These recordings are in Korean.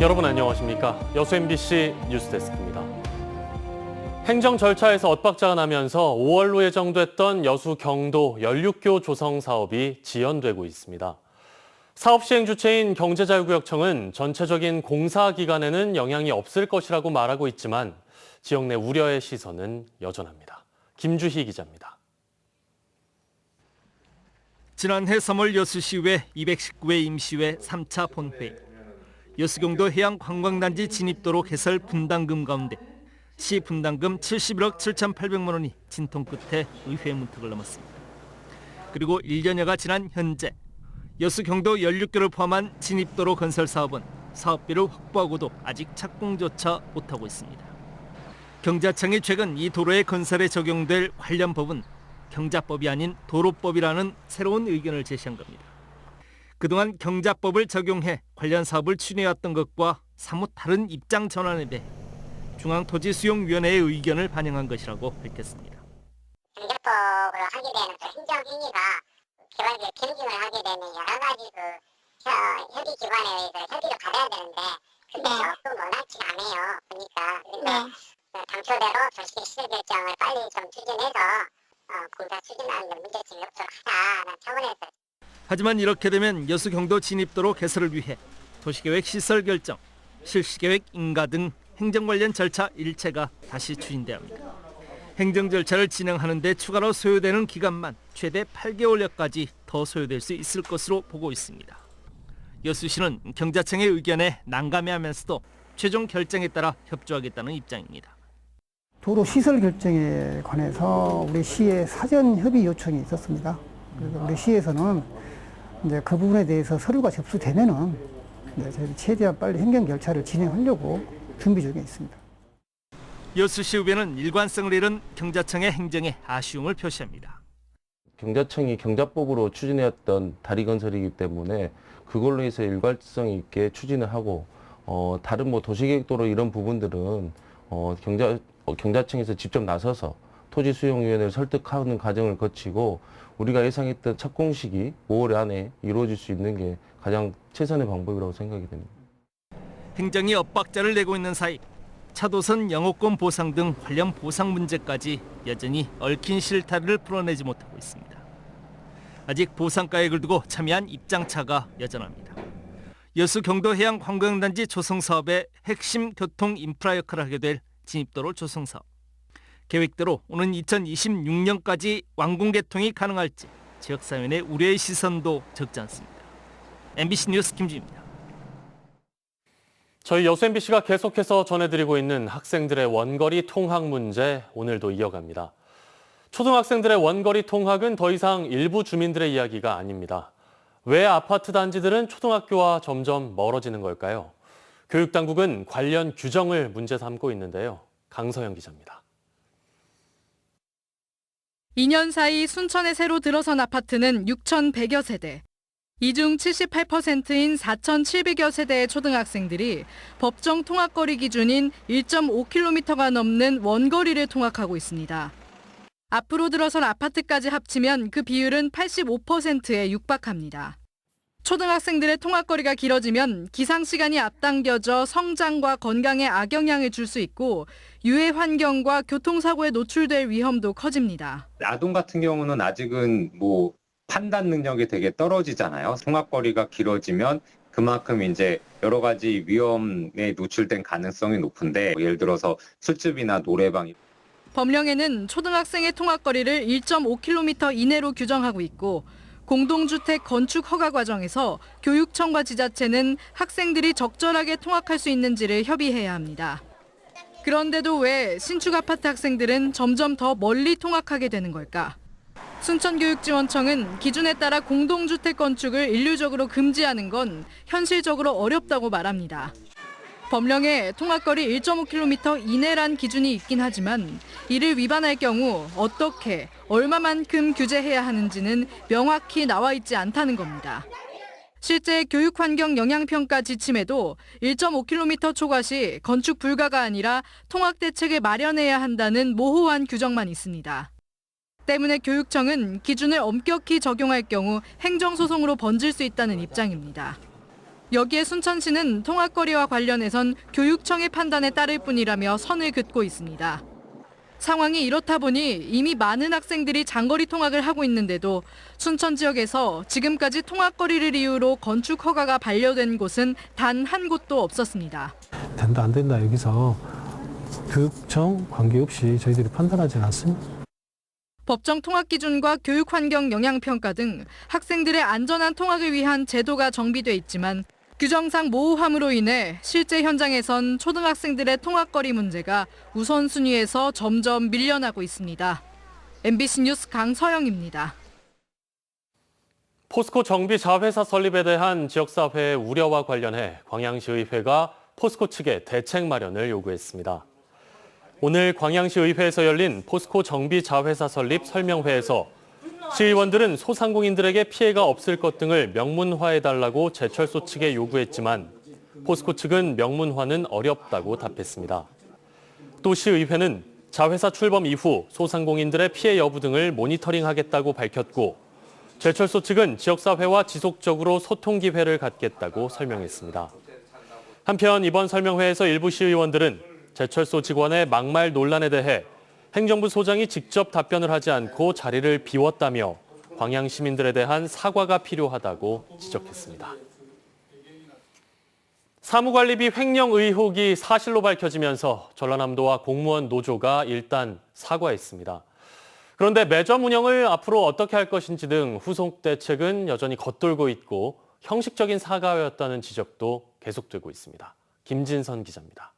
여러분 안녕하십니까? 여수 MBC 뉴스데스크입니다. 행정 절차에서 엇박자가 나면서 5월로 예정됐던 여수 경도 연륙교 조성 사업이 지연되고 있습니다. 사업 시행 주체인 경제자유구역청은 전체적인 공사 기간에는 영향이 없을 것이라고 말하고 있지만 지역 내 우려의 시선은 여전합니다. 김주희 기자입니다. 지난해 3월 여수시의회 219회 임시회 3차 본회의. 여수경도 해양관광단지 진입도로 개설 분담금 가운데 시 분담금 71억 7,800만 원이 진통 끝에 의회 문턱을 넘었습니다. 그리고 1년여가 지난 현재 여수경도 연륙교를 포함한 진입도로 건설 사업은 사업비를 확보하고도 아직 착공조차 못하고 있습니다. 경자청이 최근 이 도로의 건설에 적용될 관련 법은 경자법이 아닌 도로법이라는 새로운 의견을 제시한 겁니다. 그동안 경자법을 적용해 관련 사업을 추진해왔던 것과 사뭇 다른 입장 전환에 대해 중앙토지수용위원회의 의견을 반영한 것이라고 밝혔습니다. 경자법으로 하게 되는 그 행정행위가 개발비를 변경을 하게 되면 여러 가지 협의기관에 의해서 협의를 받아야 되는데 그게 또 원활치가 않아요. 그러니까 당초대로 도시계 시설 결정을 빨리 좀 추진해서 공사 추진하는 데 문제점이 없도록 하자는 차원에서. 하지만 이렇게 되면 여수 경도 진입도로 개설을 위해 도시계획 시설 결정, 실시계획 인가 등 행정 관련 절차 일체가 다시 추진돼야 합니다. 행정 절차를 진행하는 데 추가로 소요되는 기간만 최대 8개월여까지 더 소요될 수 있을 것으로 보고 있습니다. 여수시는 경자청의 의견에 난감해하면서도 최종 결정에 따라 협조하겠다는 입장입니다. 도로 시설 결정에 관해서 우리 시에 사전 협의 요청이 있었습니다. 그래서 우리 시에서는 이제 그 부분에 대해서 서류가 접수되면은 저희 최대한 빨리 행정 절차를 진행하려고 준비 중에 있습니다. 여수시의회는 일관성을 잃은 경자청의 행정에 아쉬움을 표시합니다. 경자청이 경자법으로 추진해왔던 다리 건설이기 때문에 그걸로 해서 일관성 있게 추진을 하고 다른 도시계획도로 이런 부분들은 경자청에서 직접 나서서 토지수용위원회를 설득하는 과정을 거치고 우리가 예상했던 착공 시기 5월 안에 이루어질 수 있는 게 가장 최선의 방법이라고 생각이 됩니다. 행정이 엇박자를 내고 있는 사이 차도선 영업권 보상 등 관련 보상 문제까지 여전히 얽힌 실타래를 풀어내지 못하고 있습니다. 아직 보상가액을 두고 첨예한 입장차가 여전합니다. 여수 경도 해양관광단지 조성 사업의 핵심 교통 인프라 역할을 하게 될 진입도로 조성 사업. 계획대로 오는 2026년까지 완공 개통이 가능할지 지역사회의 우려의 시선도 적지 않습니다. MBC 뉴스 김주희입니다. 저희 여수 MBC가 계속해서 전해드리고 있는 학생들의 원거리 통학 문제 오늘도 이어갑니다. 초등학생들의 원거리 통학은 더 이상 일부 주민들의 이야기가 아닙니다. 왜 아파트 단지들은 초등학교와 점점 멀어지는 걸까요? 교육당국은 관련 규정을 문제 삼고 있는데요. 강서영 기자입니다. 2년 사이 순천에 새로 들어선 아파트는 6,100여 세대. 이 중 78%인 4,700여 세대의 초등학생들이 법정 통학거리 기준인 1.5km가 넘는 원거리를 통학하고 있습니다. 앞으로 들어선 아파트까지 합치면 그 비율은 85%에 육박합니다. 초등학생들의 통학거리가 길어지면 기상시간이 앞당겨져 성장과 건강에 악영향을 줄 수 있고 유해 환경과 교통사고에 노출될 위험도 커집니다. 아동 같은 경우는 아직은 판단 능력이 되게 떨어지잖아요. 통학거리가 길어지면 그만큼 이제 여러 가지 위험에 노출된 가능성이 높은데 예를 들어서 술집이나 노래방. 법령에는 초등학생의 통학거리를 1.5km 이내로 규정하고 있고 공동주택 건축 허가 과정에서 교육청과 지자체는 학생들이 적절하게 통학할 수 있는지를 협의해야 합니다. 그런데도 왜 신축 아파트 학생들은 점점 더 멀리 통학하게 되는 걸까? 순천교육지원청은 기준에 따라 공동주택 건축을 일률적으로 금지하는 건 현실적으로 어렵다고 말합니다. 법령에 통학거리 1.5km 이내란 기준이 있긴 하지만 이를 위반할 경우 어떻게, 얼마만큼 규제해야 하는지는 명확히 나와 있지 않다는 겁니다. 실제 교육환경 영향평가 지침에도 1.5km 초과 시 건축 불가가 아니라 통학 대책을 마련해야 한다는 모호한 규정만 있습니다. 때문에 교육청은 기준을 엄격히 적용할 경우 행정소송으로 번질 수 있다는 입장입니다. 여기에 순천시는 통학거리와 관련해선 교육청의 판단에 따를 뿐이라며 선을 긋고 있습니다. 상황이 이렇다 보니 이미 많은 학생들이 장거리 통학을 하고 있는데도 순천 지역에서 지금까지 통학거리를 이유로 건축 허가가 반려된 곳은 단 한 곳도 없었습니다. 된다 안 된다 여기서 교육청 관계없이 저희들이 판단하지는 않습니다. 법정 통학 기준과 교육 환경 영향평가 등 학생들의 안전한 통학을 위한 제도가 정비돼 있지만 규정상 모호함으로 인해 실제 현장에선 초등학생들의 통학거리 문제가 우선순위에서 점점 밀려나고 있습니다. MBC 뉴스 강서영입니다. 포스코 정비 자회사 설립에 대한 지역사회의 우려와 관련해 광양시의회가 포스코 측에 대책 마련을 요구했습니다. 오늘 광양시의회에서 열린 포스코 정비 자회사 설립 설명회에서 시의원들은 소상공인들에게 피해가 없을 것 등을 명문화해달라고 제철소 측에 요구했지만 포스코 측은 명문화는 어렵다고 답했습니다. 또 시의회는 자회사 출범 이후 소상공인들의 피해 여부 등을 모니터링하겠다고 밝혔고 제철소 측은 지역사회와 지속적으로 소통 기회를 갖겠다고 설명했습니다. 한편 이번 설명회에서 일부 시의원들은 제철소 직원의 막말 논란에 대해 행정부 소장이 직접 답변을 하지 않고 자리를 비웠다며 광양 시민들에 대한 사과가 필요하다고 지적했습니다. 사무관리비 횡령 의혹이 사실로 밝혀지면서 전라남도와 공무원 노조가 일단 사과했습니다. 그런데 매점 운영을 앞으로 어떻게 할 것인지 등 후속 대책은 여전히 겉돌고 있고 형식적인 사과였다는 지적도 계속되고 있습니다. 김진선 기자입니다.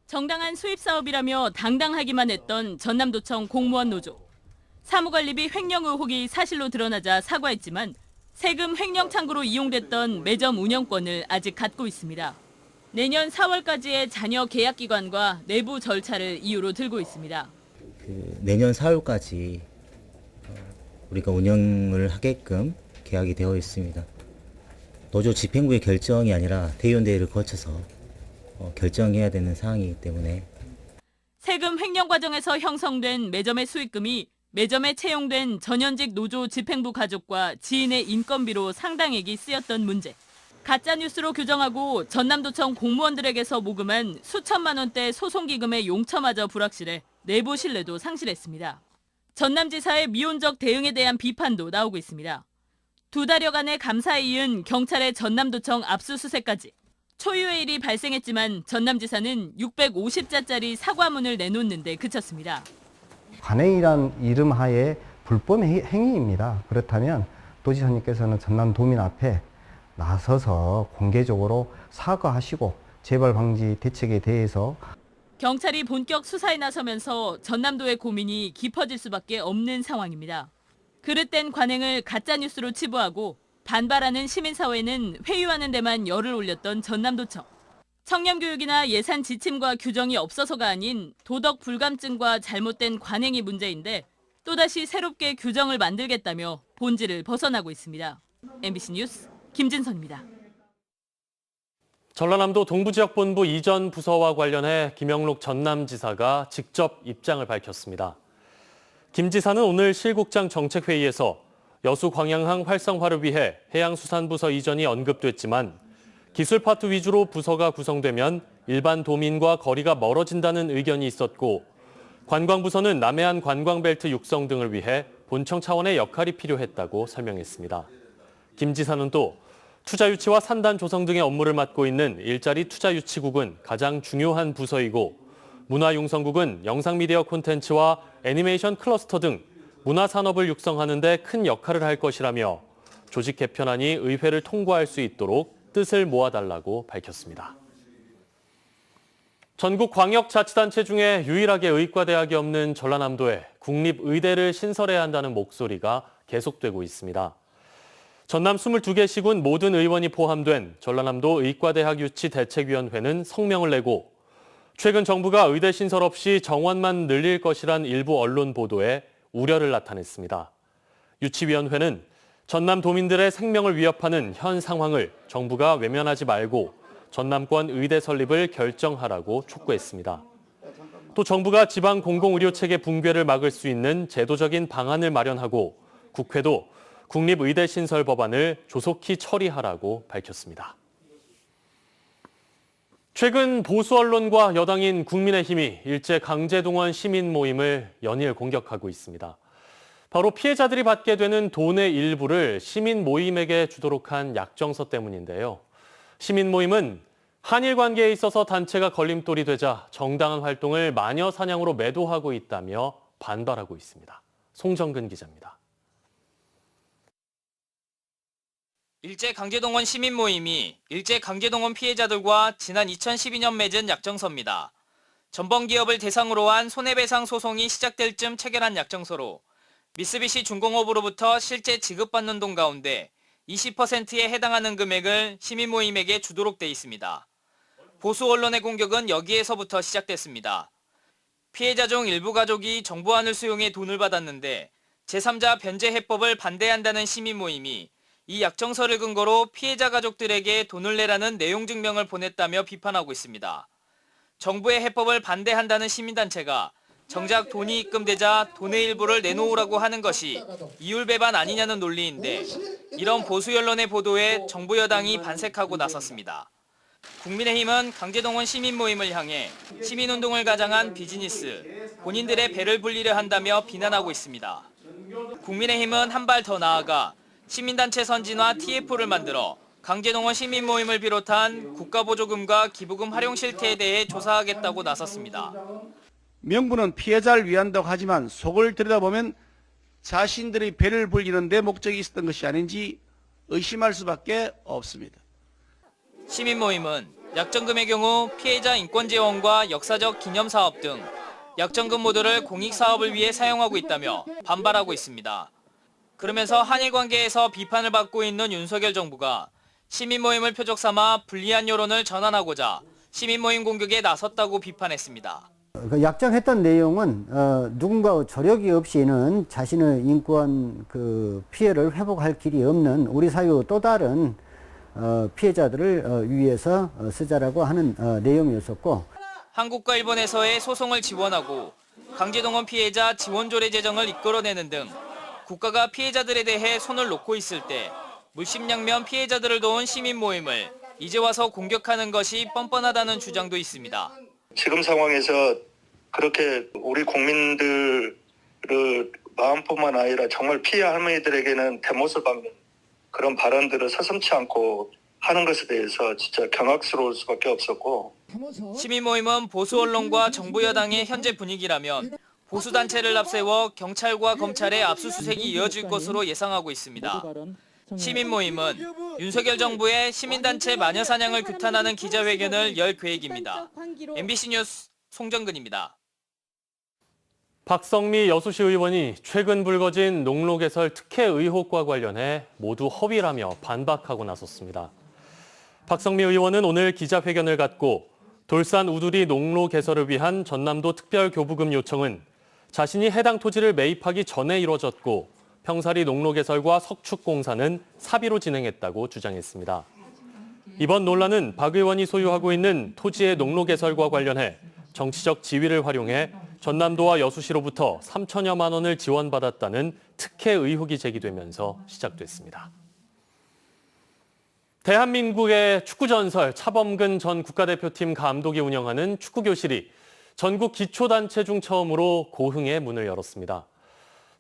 정당한 수입 사업이라며 당당하기만 했던 전남도청 공무원 노조. 사무관리비 횡령 의혹이 사실로 드러나자 사과했지만 세금 횡령 창구로 이용됐던 매점 운영권을 아직 갖고 있습니다. 내년 4월까지의 잔여 계약기관과 내부 절차를 이유로 들고 있습니다. 내년 4월까지 우리가 운영을 하게끔 계약이 되어 있습니다. 노조 집행부의 결정이 아니라 대의원대회를 거쳐서 결정해야 되는 사항이기 때문에 세금 횡령 과정에서 형성된 매점의 수익금이 매점에 채용된 전현직 노조 집행부 가족과 지인의 인건비로 상당액이 쓰였던 문제. 가짜뉴스로 규정하고 전남도청 공무원들에게서 모금한 수천만 원대 소송기금의 용처마저 불확실해 내부 신뢰도 상실했습니다. 전남지사의 미온적 대응에 대한 비판도 나오고 있습니다. 2달여간의 감사에 이은 경찰의 전남도청 압수수색까지. 초유의 일이 발생했지만 전남지사는 650자짜리 사과문을 내놓는데 그쳤습니다. 관행이란 이름 하에 불법 행위입니다. 그렇다면 도지사님께서는 전남도민 앞에 나서서 공개적으로 사과하시고 재발 방지 대책에 대해서 경찰이 본격 수사에 나서면서 전남도의 고민이 깊어질 수밖에 없는 상황입니다. 그릇된 관행을 가짜뉴스로 치부하고 반발하는 시민사회는 회유하는 데만 열을 올렸던 전남도청. 청년교육이나 예산 지침과 규정이 없어서가 아닌 도덕 불감증과 잘못된 관행이 문제인데 또다시 새롭게 규정을 만들겠다며 본질을 벗어나고 있습니다. MBC 뉴스 김진선입니다. 전라남도 동부지역본부 이전 부서와 관련해 김영록 전남지사가 직접 입장을 밝혔습니다. 김 지사는 오늘 실국장 정책회의에서 여수 광양항 활성화를 위해 해양수산부서 이전이 언급됐지만 기술파트 위주로 부서가 구성되면 일반 도민과 거리가 멀어진다는 의견이 있었고 관광부서는 남해안 관광벨트 육성 등을 위해 본청 차원의 역할이 필요했다고 설명했습니다. 김 지사는 또 투자 유치와 산단 조성 등의 업무를 맡고 있는 일자리 투자 유치국은 가장 중요한 부서이고 문화융성국은 영상미디어 콘텐츠와 애니메이션 클러스터 등 문화산업을 육성하는 데 큰 역할을 할 것이라며 조직 개편안이 의회를 통과할 수 있도록 뜻을 모아달라고 밝혔습니다. 전국 광역자치단체 중에 유일하게 의과대학이 없는 전라남도에 국립의대를 신설해야 한다는 목소리가 계속되고 있습니다. 전남 22개 시군 모든 의원이 포함된 전라남도 의과대학 유치 대책위원회는 성명을 내고 최근 정부가 의대 신설 없이 정원만 늘릴 것이란 일부 언론 보도에 우려를 나타냈습니다. 유치위원회는 전남 도민들의 생명을 위협하는 현 상황을 정부가 외면하지 말고 전남권 의대 설립을 결정하라고 촉구했습니다. 또 정부가 지방 공공의료체계 붕괴를 막을 수 있는 제도적인 방안을 마련하고 국회도 국립의대 신설 법안을 조속히 처리하라고 밝혔습니다. 최근 보수 언론과 여당인 국민의힘이 일제 강제동원 시민 모임을 연일 공격하고 있습니다. 바로 피해자들이 받게 되는 돈의 일부를 시민 모임에게 주도록 한 약정서 때문인데요. 시민 모임은 한일 관계에 있어서 단체가 걸림돌이 되자 정당한 활동을 마녀 사냥으로 매도하고 있다며 반발하고 있습니다. 송정근 기자입니다. 일제강제동원 시민 모임이 일제강제동원 피해자들과 지난 2012년 맺은 약정서입니다. 전범기업을 대상으로 한 손해배상 소송이 시작될 쯤 체결한 약정서로 미쓰비시 중공업으로부터 실제 지급받는 돈 가운데 20%에 해당하는 금액을 시민 모임에게 주도록 돼 있습니다. 보수 언론의 공격은 여기에서부터 시작됐습니다. 피해자 중 일부 가족이 정보안을 수용해 돈을 받았는데 제3자 변제 해법을 반대한다는 시민 모임이 이 약정서를 근거로 피해자 가족들에게 돈을 내라는 내용 증명을 보냈다며 비판하고 있습니다. 정부의 해법을 반대한다는 시민단체가 정작 돈이 입금되자 돈의 일부를 내놓으라고 하는 것이 이율배반 아니냐는 논리인데 이런 보수 언론의 보도에 정부 여당이 반색하고 나섰습니다. 국민의힘은 강제동원 시민 모임을 향해 시민운동을 가장한 비즈니스, 본인들의 배를 불리려 한다며 비난하고 있습니다. 국민의힘은 한 발 더 나아가 시민단체 선진화 TF를 만들어 강제동원 시민 모임을 비롯한 국가보조금과 기부금 활용 실태에 대해 조사하겠다고 나섰습니다. 명분은 피해자를 위한다고 하지만 속을 들여다보면 자신들의 배를 불리는 데 목적이 있었던 것이 아닌지 의심할 수밖에 없습니다. 시민 모임은 약정금의 경우 피해자 인권 재원과 역사적 기념 사업 등 약정금 모두를 공익 사업을 위해 사용하고 있다며 반발하고 있습니다. 그러면서 한일 관계에서 비판을 받고 있는 윤석열 정부가 시민 모임을 표적 삼아 불리한 여론을 전환하고자 시민 모임 공격에 나섰다고 비판했습니다. 약정했던 내용은 누군가 조력이 없이는 자신의 인권 피해를 회복할 길이 없는 우리 사회의 또 다른 피해자들을 위해서 쓰자라고 하는 내용이었었고, 한국과 일본에서의 소송을 지원하고 강제동원 피해자 지원조례 제정을 이끌어내는 등 국가가 피해자들에 대해 손을 놓고 있을 때 물심양면 피해자들을 도운 시민 모임을 이제 와서 공격하는 것이 뻔뻔하다는 주장도 있습니다. 지금 상황에서 그렇게 우리 국민들의 마음뿐만 아니라 정말 피해 할머니들에게는 대못을 박는 그런 발언들을 서슴지 않고 하는 것에 대해서 진짜 경악스러울 수밖에 없었고, 시민 모임은 보수 언론과 정부 여당의 현재 분위기라면 보수 단체를 앞세워 경찰과 검찰의 압수수색이 이어질 것으로 예상하고 있습니다. 시민 모임은 윤석열 정부의 시민단체 마녀 사냥을 규탄하는 기자회견을 열 계획입니다. MBC 뉴스 송정근입니다. 박성미 여수시 의원이 최근 불거진 농로 개설 특혜 의혹과 관련해 모두 허위라며 반박하고 나섰습니다. 박성미 의원은 오늘 기자회견을 갖고 돌산 우두리 농로 개설을 위한 전남도 특별교부금 요청은 자신이 해당 토지를 매입하기 전에 이뤄졌고 평사리 농로 개설과 석축 공사는 사비로 진행했다고 주장했습니다. 이번 논란은 박 의원이 소유하고 있는 토지의 농로 개설과 관련해 정치적 지위를 활용해 전남도와 여수시로부터 3천여만 원을 지원받았다는 특혜 의혹이 제기되면서 시작됐습니다. 대한민국의 축구 전설 차범근 전 국가대표팀 감독이 운영하는 축구교실이 전국 기초단체 중 처음으로 고흥에 문을 열었습니다.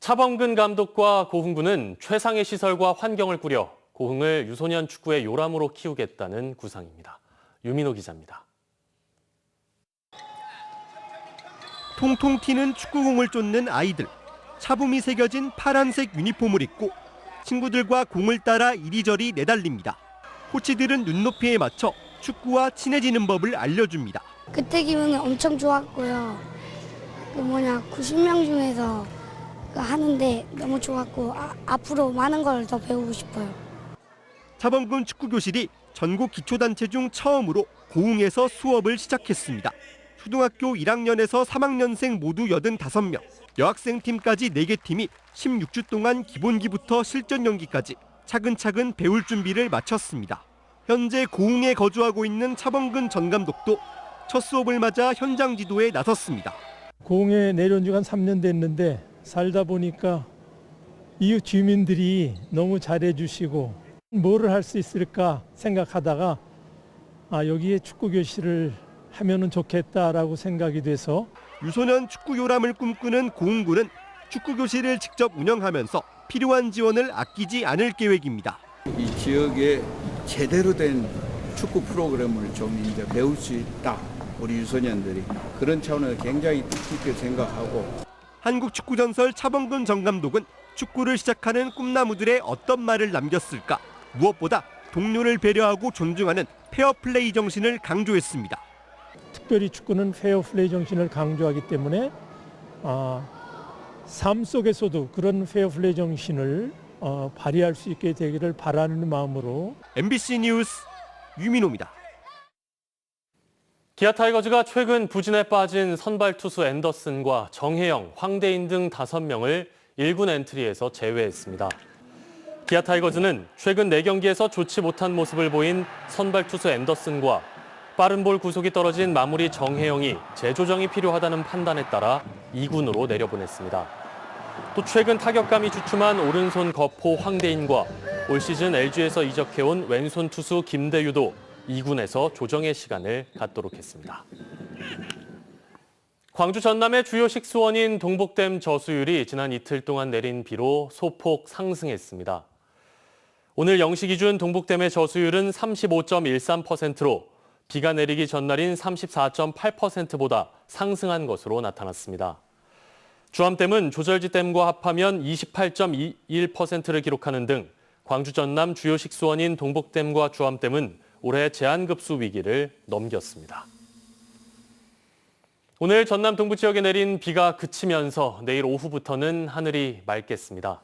차범근 감독과 고흥군은 최상의 시설과 환경을 꾸려 고흥을 유소년 축구의 요람으로 키우겠다는 구상입니다. 유민호 기자입니다. 통통 튀는 축구공을 쫓는 아이들. 차붐이 새겨진 파란색 유니폼을 입고 친구들과 공을 따라 이리저리 내달립니다. 코치들은 눈높이에 맞춰 축구와 친해지는 법을 알려줍니다. 그때 기분은 엄청 좋았고요. 90명 중에서 하는데 너무 좋았고 앞으로 많은 걸 더 배우고 싶어요. 차범근 축구교실이 전국 기초단체 중 처음으로 고흥에서 수업을 시작했습니다. 초등학교 1학년에서 3학년생 모두 85명, 여학생팀까지 4개 팀이 16주 동안 기본기부터 실전 연기까지 차근차근 배울 준비를 마쳤습니다. 현재 고흥에 거주하고 있는 차범근 전 감독도 첫 수업을 맞아 현장 지도에 나섰습니다. 고흥에 내려온 지가 한 3년 됐는데 살다 보니까 이웃 주민들이 너무 잘해주시고 뭐를 할 수 있을까 생각하다가 여기에 축구 교실을 하면은 좋겠다라고 생각이 돼서 유소년 축구 요람을 꿈꾸는 고흥군은 축구 교실을 직접 운영하면서 필요한 지원을 아끼지 않을 계획입니다. 이 지역에 제대로 된 축구 프로그램을 좀 이제 배울 수 있다. 우리 유소년들이 그런 차원에서 굉장히 뜻깊게 생각하고. 한국 축구 전설 차범근 전 감독은 축구를 시작하는 꿈나무들의 어떤 말을 남겼을까? 무엇보다 동료를 배려하고 존중하는 페어플레이 정신을 강조했습니다. 특별히 축구는 페어플레이 정신을 강조하기 때문에 삶 속에서도 그런 페어플레이 정신을 발휘할 수 있게 되기를 바라는 마음으로 MBC 뉴스 유민호입니다. 기아 타이거즈가 최근 부진에 빠진 선발 투수 앤더슨과 정혜영, 황대인 등 5명을 1군 엔트리에서 제외했습니다. 기아 타이거즈는 최근 4경기에서 좋지 못한 모습을 보인 선발 투수 앤더슨과 빠른 볼 구속이 떨어진 마무리 정혜영이 재조정이 필요하다는 판단에 따라 2군으로 내려보냈습니다. 또 최근 타격감이 주춤한 오른손 거포 황대인과 올 시즌 LG에서 이적해온 왼손 투수 김대유도 2군에서 조정의 시간을 갖도록 했습니다. 광주 전남의 주요 식수원인 동복댐 저수율이 지난 이틀 동안 내린 비로 소폭 상승했습니다. 오늘 0시 기준 동복댐의 저수율은 35.13%로 비가 내리기 전날인 34.8%보다 상승한 것으로 나타났습니다. 주암댐은 조절지댐과 합하면 28.21%를 기록하는 등 광주 전남 주요 식수원인 동복댐과 주암댐은 올해 제한급수 위기를 넘겼습니다. 오늘 전남 동부 지역에 내린 비가 그치면서 내일 오후부터는 하늘이 맑겠습니다.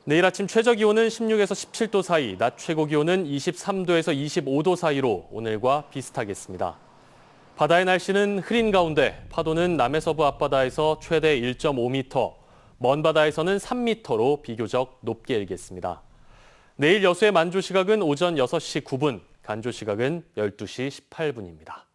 내일 아침 최저 기온은 16에서 17도 사이, 낮 최고 기온은 23도에서 25도 사이로 오늘과 비슷하겠습니다. 바다의 날씨는 흐린 가운데 파도는 남해서부 앞바다에서 최대 1.5m, 먼 바다에서는 3m로 비교적 높게 일겠습니다. 내일 여수의 만조 시각은 오전 6시 9분, 간조 시각은 12시 18분입니다.